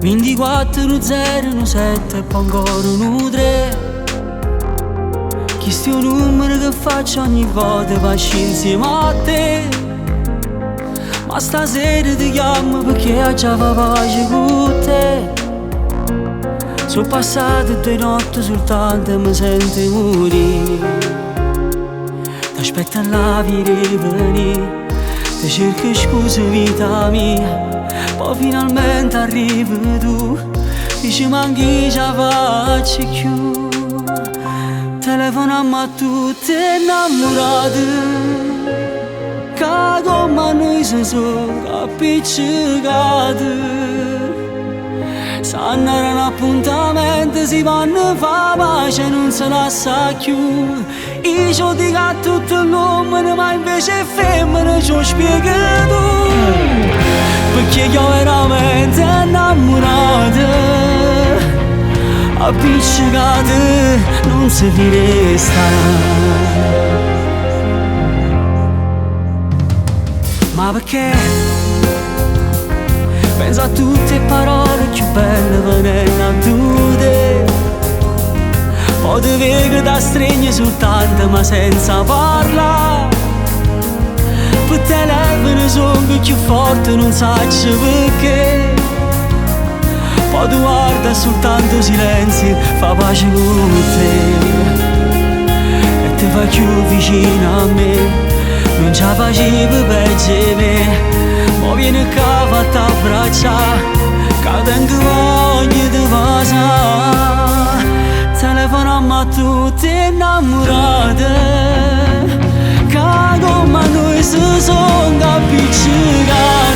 24 017 e poi ancora un 3. Questo è un numero che faccio ogni volta passi insieme a te. Ma stasera ti chiamo perché ho già pace con te. Sono passate 2 notti soltanto e mi sento morire. T'aspetto alla rivenire, ti cerco scuse vita mia. Poi finalmente arrivi tu, dici manchi ce la faccio più. Telefoniamo a tutte innamorate, che come noi si sono appiccicate. Sanno era un appuntamento, si vanno a fa pace e non se la sa più. Io ci dico a tutto il nome, ma invece è femmina, ci spiego tu. Perché io veramente innamorata, appiccicata, non si resta. Ma perché? Penso a tutte le parole più belle venendo a tutte. Poi ti vedo da stregni soltanto ma senza parlare. Per telefono sono più forte, non saccio perché. Poi tu guarda soltanto silenzio, fa pace con te. E ti fa più vicino a me, non ce la facevo peggio di me. Ma vieni qua fatta abbracciare, che tengo voglia di passare. Telefoniamo a tutte innamorate, che come noi si sono appiccicate.